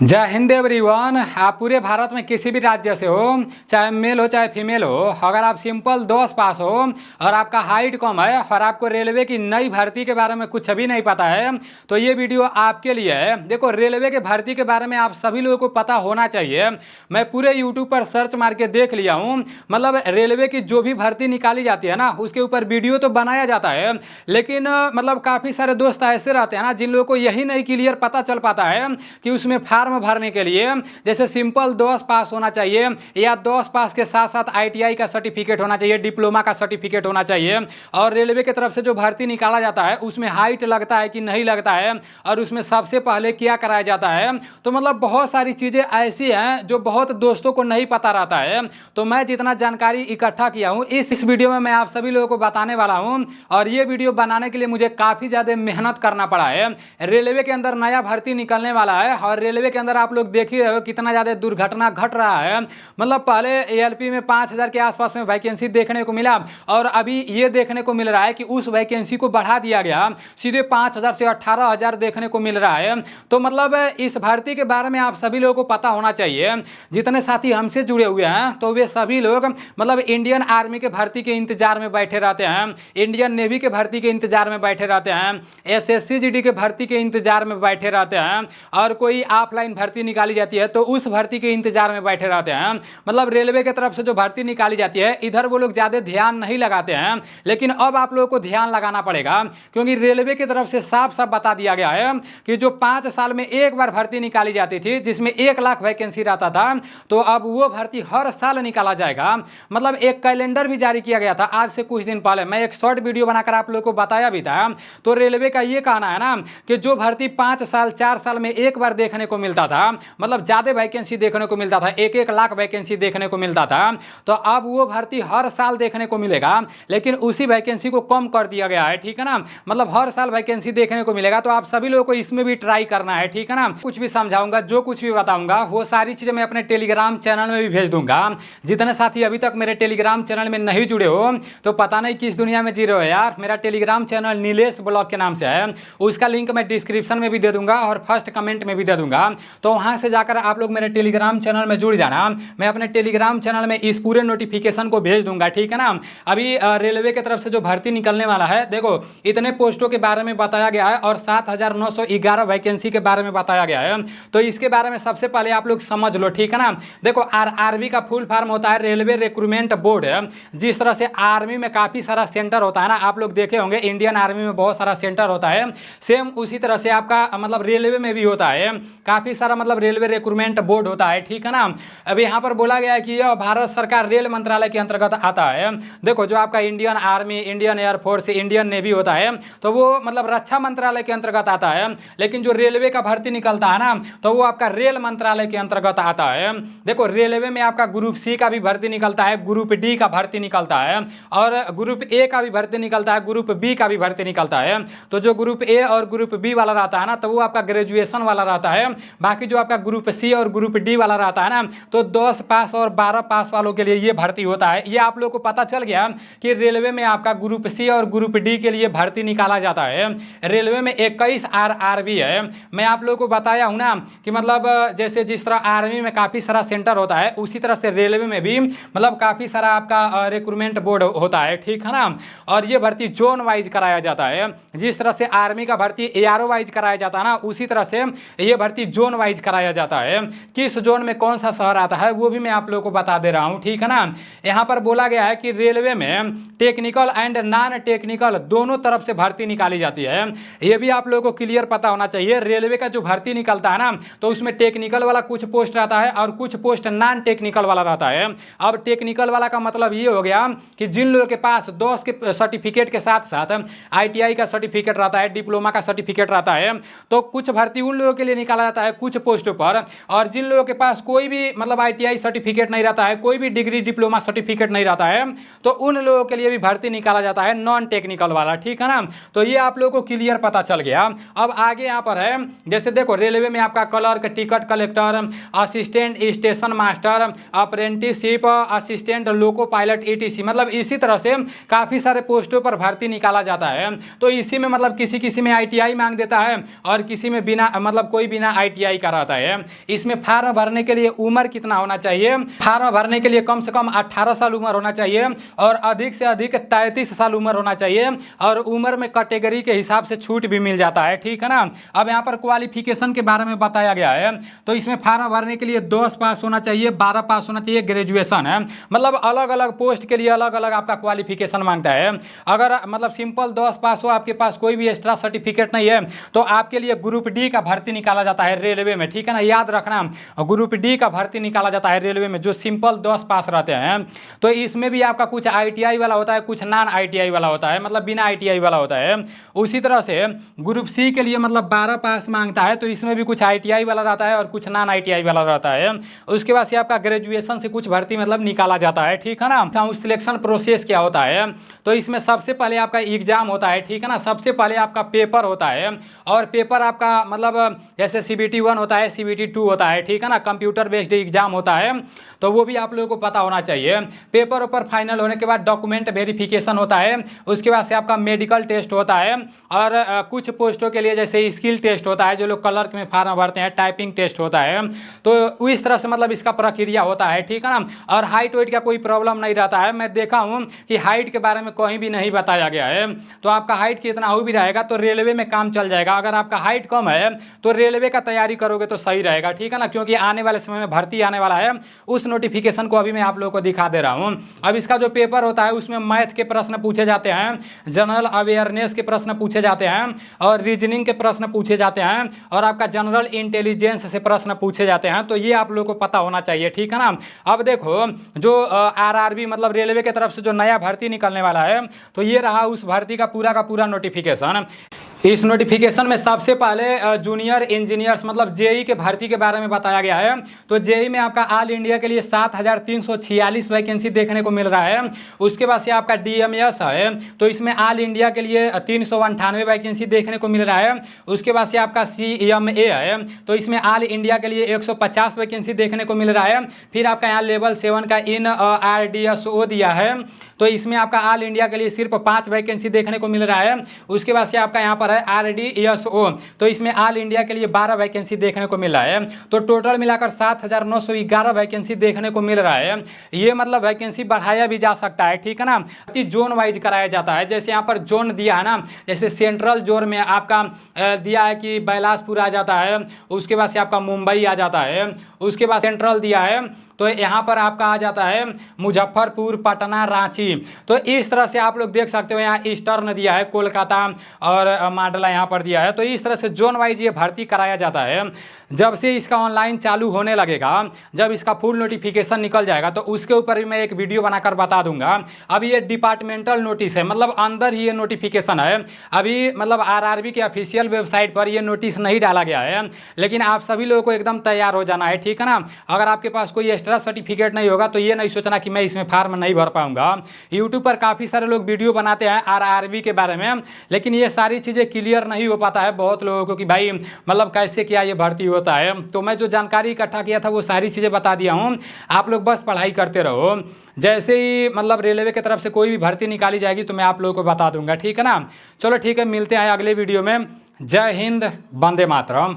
जय हिंद एवरीवन। आप पूरे भारत में किसी भी राज्य से हो, चाहे मेल हो चाहे फीमेल हो, अगर आप सिंपल 10 पास हो और आपका हाइट कम है और आपको रेलवे की नई भर्ती के बारे में कुछ भी नहीं पता है तो ये वीडियो आपके लिए है। देखो, रेलवे के भर्ती के बारे में आप सभी लोगों को पता होना चाहिए। मैं पूरे यूट्यूब पर सर्च मार के देख लिया हूँ, मतलब रेलवे की जो भी भर्ती निकाली जाती है ना, उसके ऊपर वीडियो तो बनाया जाता है, लेकिन मतलब काफ़ी सारे दोस्त ऐसे रहते हैं ना जिन लोगों को यही नहीं क्लियर पता चल पाता है कि उसमें फॉर्म भरने के लिए जैसे सिंपल 10 पास होना चाहिए या 10 पास के साथ साथ आईटीआई का सर्टिफिकेट होना चाहिए, डिप्लोमा का सर्टिफिकेट होना चाहिए, और रेलवे की तरफ से जो भर्ती निकाला जाता है उसमें हाइट लगता है कि नहीं लगता है, और उसमें सबसे पहले क्या कराया जाता है। तो मतलब बहुत सारी चीज़ें ऐसी हैं जो बहुत दोस्तों को नहीं पता रहता है। तो मैं जितना जानकारी इकट्ठा किया हूँ इस वीडियो में मैं आप सभी लोगों को बताने वाला हूँ, और ये वीडियो बनाने के लिए मुझे काफ़ी ज़्यादा मेहनत करना पड़ा है। रेलवे के अंदर नया भर्ती निकलने वाला है और रेलवे के अंदर आप लोग देख ही रहे हो कितना ज़्यादा दुर्घटना घट रहा है। मतलब पहले एएलपी में 5000 के आसपास में वैकेंसी देखने को मिला, और अभी ये देखने को मिल रहा है कि उस वैकेंसी को बढ़ा दिया गया, सीधे 5000 से 18000 देखने को मिल रहा है। तो मतलब इस भर्ती के बारे में आप सभी लोगों को पता होना चाहिए। जितने साथी हमसे जुड़े हुए हैं तो वे सभी लोग मतलब इंडियन आर्मी के भर्ती के इंतजार में बैठे रहते हैं, इंडियन नेवी के भर्ती के इंतजार में बैठे रहते हैं, एसएससी जीडी के भर्ती के इंतजार में बैठे रहते हैं, और कोई ऑफलाइन भर्ती निकाली जाती है तो उस भर्ती के इंतजार में बैठे रहते हैं। मतलब रेलवे की तरफ से जो भर्ती निकाली जाती है इधर वो लोग ज़्यादा ध्यान नहीं लगाते हैं, लेकिन अब आप लोगों को ध्यान लगाना पड़ेगा, क्योंकि रेलवे की तरफ से साफ साफ बता दिया गया है कि जो 5 साल में एक बार भर्ती निकाली जाती थी जिसमें 1 लाख वैकेंसी रहता था, तो अब वो भर्ती हर साल निकाला जाएगा। मतलब एक कैलेंडर भी जारी किया गया था आज से कुछ दिन पहले, मैं एक शॉर्ट वीडियो बनाकर आप लोगों को बताया भी था। तो रेलवे का ये कहना है ना कि जो भर्ती 5 साल 4 साल में एक बार देखने को मिलता था, मतलब ज़्यादा वैकेंसी देखने को मिलता था, 1-1 लाख वैकेंसी देखने को मिलता था, तो अब वो भर्ती हर साल देखने को मिलेगा, लेकिन उसी वैकेंसी को कम कर दिया गया है। ठीक है ना, मतलब हर साल वैकेंसी देखने को मिलेगा। तो आप सभी लोगों को इसमें भी ट्राई करना है। ठीक है ना, कुछ भी समझाऊंगा, जो कुछ भी बताऊंगा वो सारी चीज़ें मैं अपने टेलीग्राम चैनल में भी भेज दूंगा। जितने साथी अभी तक मेरे टेलीग्राम चैनल में नहीं जुड़े हो तो पता नहीं किस दुनिया में जी रहे हो यार। मेरा टेलीग्राम चैनल नीलेश ब्लॉग के नाम से है, उसका लिंक मैं डिस्क्रिप्शन में भी दे दूंगा और फर्स्ट कमेंट में भी दे दूंगा। तो वहां से जाकर आप लोग मेरे टेलीग्राम चैनल में जुड़ जाना। मैं अपने टेलीग्राम चैनल में इस पूरे नोटिफिकेशन को भेज दूंगा। ठीक है ना, अभी रेलवे की तरफ से जो भर्ती निकलने वाला है, देखो इतने पोस्टों के बारे में बताया गया है और 7911 वैकेंसी के बारे में बताया गया है। तो इसके बारे में सबसे पहले आप लोग समझ लो। ठीक है ना, देखो आरआरबी का फुल फॉर्म होता है रेलवे रिक्रूटमेंट बोर्ड। जिस तरह से आर्मी में काफ़ी सारा सेंटर होता है ना, आप लोग देखे होंगे इंडियन आर्मी में बहुत सारा सेंटर होता है, सेम उसी तरह से आपका मतलब रेलवे में भी होता है काफ़ी सारा, मतलब रेलवे रिक्रूटमेंट बोर्ड होता है। ठीक है ना, अभी यहाँ पर बोला गया है कि यह भारत सरकार रेल मंत्रालय के अंतर्गत आता है। देखो जो आपका Indian army, Indian air force, Indian navy होता है तो वो मतलब रक्षा मंत्रालय के अंतर्गत आता है, लेकिन जो रेलवे का भर्ती निकलता है ना तो वो आपका रेल मंत्रालय के अंतर्गत आता है। देखो रेलवे में आपका ग्रुप सी का भी भर्ती निकलता है, ग्रुप डी का भर्ती निकलता है, और ग्रुप ए का भी भर्ती निकलता है, ग्रुप बी का भी भर्ती निकलता है। तो जो ग्रुप ए और ग्रुप बी वाला रहता है ना तो वो आपका ग्रेजुएशन वाला रहता है। बाकी जो आपका ग्रुप सी और ग्रुप डी वाला रहता है ना तो 10 पास और 12 पास वालों के लिए ये भर्ती होता है। ये आप लोग को पता चल गया कि रेलवे में आपका ग्रुप सी और ग्रुप डी के लिए भर्ती निकाला जाता है। रेलवे में 21 आरआरबी है। मैं आप लोगों को बताया हूँ ना कि मतलब जैसे जिस तरह आर्मी में काफ़ी सारा सेंटर होता है उसी तरह से रेलवे में भी मतलब काफ़ी सारा आपका रिक्रूटमेंट बोर्ड होता है। ठीक है ना, और ये भर्ती जोन वाइज कराया जाता है। जिस तरह से आर्मी का भर्ती एआरओ वाइज कराया जाता है ना, उसी तरह से ये भर्ती जोन वाइज कराया जाता है। किस जोन में कौन सा शहर आता है वो भी मैं आप लोगों को बता दे रहा हूँ। ठीक है ना, यहाँ पर बोला गया है कि रेलवे में टेक्निकल एंड नॉन टेक्निकल दोनों तरफ से भर्ती निकाली जाती है। ये भी आप लोगों को क्लियर पता होना चाहिए। रेलवे का जो भर्ती निकलता है ना तो उसमें टेक्निकल वाला कुछ पोस्ट रहता है और कुछ पोस्ट नॉन टेक्निकल वाला रहता है। अब टेक्निकल वाला का मतलब ये हो गया कि जिन लोगों के पास 10 के सर्टिफिकेट के साथ साथ आईटीआई का सर्टिफिकेट रहता है, डिप्लोमा का सर्टिफिकेट रहता है, तो कुछ भर्ती उन लोगों के लिए निकाला जाता है कुछ पोस्टों पर। और जिन लोगों के पास कोई भी मतलब आईटीआई सर्टिफिकेट नहीं रहता है, कोई भी डिग्री डिप्लोमा सर्टिफिकेट नहीं रहता है, तो उन लोगों के लिए भी भर्ती निकाला जाता है नॉन टेक्निकल वाला। ठीक है ना, तो ये आप लोगों को क्लियर पता चल गया। अब आगे यहाँ पर है, जैसे देखो रेलवे में आपका clerk, ticket collector, assistant station master, apprenticeship, assistant loco pilot etc, मतलब इसी तरह से काफ़ी सारे पोस्टों पर भर्ती निकाला जाता है। तो इसी में मतलब किसी किसी में आईटीआई मांग देता है और किसी में बिना मतलब कोई बिना आईटीआई ITI का रहता है। इसमें फार्म भरने के लिए उम्र कितना होना चाहिए? फार्म भरने के लिए कम से कम 18 साल उम्र होना चाहिए और अधिक से अधिक 33 साल उम्र होना चाहिए और उम्र में कैटेगरी के हिसाब से छूट भी मिल जाता है, ठीक है ना। अब यहाँ पर क्वालिफिकेशन के बारे में बताया गया है, तो इसमें फार्म भरने के लिए 10 पास होना चाहिए, 12 पास होना चाहिए, ग्रेजुएशन है। मतलब अलग अलग पोस्ट के लिए अलग अलग आपका क्वालिफिकेशन मांगता है। अगर मतलब सिंपल 10 पास हो, आपके पास कोई भी एक्स्ट्रा सर्टिफिकेट नहीं है, तो आपके लिए ग्रुप डी का भर्ती निकाला जाता है रेलवे में, ठीक है ना। याद रखना, ग्रुप डी का भर्ती निकाला जाता है रेलवे में, जो सिंपल 10 पास रहते हैं। तो इसमें भी आपका कुछ ITI वाला होता है, कुछ नॉन ITI वाला होता है, मतलब बिना ITI वाला होता है। उसी तरह से ग्रुप सी के लिए मतलब 12 पास मांगता है, तो इसमें भी कुछ ITI वाला रहता है और कुछ नॉन ITI वाला रहता है। उसके बाद से आपका ग्रेजुएशन से कुछ भर्ती मतलब निकाला जाता है, ठीक है ना। उस सिलेक्शन प्रोसेस क्या होता है, तो इसमें सबसे पहले आपका एग्जाम होता है, ठीक है ना। सबसे पहले आपका पेपर होता है और पेपर आपका मतलब जैसे CBT 1 होता है, CBT 2 होता है, ठीक है ना। कंप्यूटर बेस्ड एग्जाम होता है, तो वो भी आप लोगों को पता होना चाहिए। पेपर ऊपर फाइनल होने के बाद डॉक्यूमेंट वेरिफिकेशन होता है, उसके बाद से आपका मेडिकल टेस्ट होता है और कुछ पोस्टों के लिए जैसे स्किल टेस्ट होता है, जो लोग क्लर्क में फार्म भरते हैं, टाइपिंग टेस्ट होता है। तो इस तरह से मतलब इसका प्रक्रिया होता है, ठीक है ना। और हाइट वेट का कोई प्रॉब्लम नहीं रहता है। मैं देखा हूँ कि हाइट के बारे में कहीं भी नहीं बताया गया है, तो आपका हाइट कितना हो भी रहेगा तो रेलवे में काम चल जाएगा। अगर आपका हाइट कम है तो रेलवे का तैयारी करोगे तो सही रहेगा, ठीक है ना, क्योंकि आने वाले समय में भर्ती आने वाला है। उस नोटिफिकेशन को अभी मैं आप लोगों को दिखा दे रहा हूँ। अब इसका जो पेपर होता है उसमें मैथ के प्रश्न पूछे जाते हैं, जनरल अवेयरनेस के प्रश्न पूछे जाते हैं और रीजनिंग के प्रश्न पूछे जाते हैं और आपका जनरल इंटेलिजेंस से प्रश्न पूछे जाते हैं। तो ये आप लोगों को पता होना चाहिए, ठीक है ना। अब देखो, जो RRB मतलब रेलवे की तरफ से जो नया भर्ती निकलने वाला है, तो ये रहा उस भर्ती का पूरा नोटिफिकेशन। इस नोटिफिकेशन में सबसे पहले जूनियर इंजीनियर्स मतलब JEE के भर्ती के बारे में बताया गया है। तो JEE में आपका ऑल इंडिया के लिए 7346 वैकेंसी देखने को मिल रहा है। उसके बाद से आपका DMS है, तो इसमें ऑल इंडिया के लिए 398 वैकेंसी देखने को मिल रहा है। उसके बाद से आपका CMA है, तो इसमें ऑल इंडिया के लिए 150 वैकेंसी देखने को मिल रहा है। फिर आपका यहाँ लेवल 7 का इन RDSO दिया है, तो इसमें आपका ऑल इंडिया के लिए सिर्फ 5 वैकेंसी देखने को मिल रहा है। उसके बाद से आपका यहाँ पर है RDSO, तो इसमें ऑल इंडिया के लिए 12 वैकेंसी देखने को मिल रहा है। तो टोटल मिलाकर 7911 वैकेंसी देखने को मिल रहा है। ये मतलब वैकेंसी बढ़ाया भी जा सकता है, ठीक है ना, कि जोन वाइज कराया जाता है। जैसे यहाँ पर जोन दिया है ना, जैसे सेंट्रल जोन में आपका दिया है कि बिलासपुर आ जाता है, उसके बाद से आपका मुंबई आ जाता है, उसके बाद सेंट्रल दिया है, तो यहाँ पर आपका आ जाता है मुजफ्फरपुर, पटना, रांची। तो इस तरह से आप लोग देख सकते हो, यहाँ ईस्टर्न दिया है, कोलकाता और मांडला यहाँ पर दिया है। तो इस तरह से जोन वाइज ये भर्ती कराया जाता है। जब से इसका ऑनलाइन चालू होने लगेगा, जब इसका फुल नोटिफिकेशन निकल जाएगा, तो उसके ऊपर भी मैं एक वीडियो बनाकर बता दूंगा। अभी ये डिपार्टमेंटल नोटिस है, मतलब अंदर ही ये नोटिफिकेशन है। अभी मतलब RRB के ऑफिशियल वेबसाइट पर ये नोटिस नहीं डाला गया है, लेकिन आप सभी लोगों को एकदम तैयार हो जाना है, ठीक है ना। अगर आपके पास कोई एक्स्ट्रा सर्टिफिकेट नहीं होगा तो ये नहीं सोचना कि मैं इसमें फार्म नहीं भर पाऊंगा। यूट्यूब पर काफ़ी सारे लोग वीडियो बनाते हैं RRB के बारे में, लेकिन ये सारी चीज़ें क्लियर नहीं हो पाता है बहुत लोगों को कि भाई मतलब कैसे क्या ये भर्ती होता है। तो मैं जो जानकारी इकट्ठा किया था वो सारी चीज़ें बता दिया हूँ। आप लोग बस पढ़ाई करते रहो। जैसे ही मतलब रेलवे की तरफ से कोई भी भर्ती निकाली जाएगी तो मैं आप लोगों को बता दूंगा, ठीक है ना। चलो ठीक है, मिलते हैं अगले वीडियो में। जय हिंद, वंदे मातरम।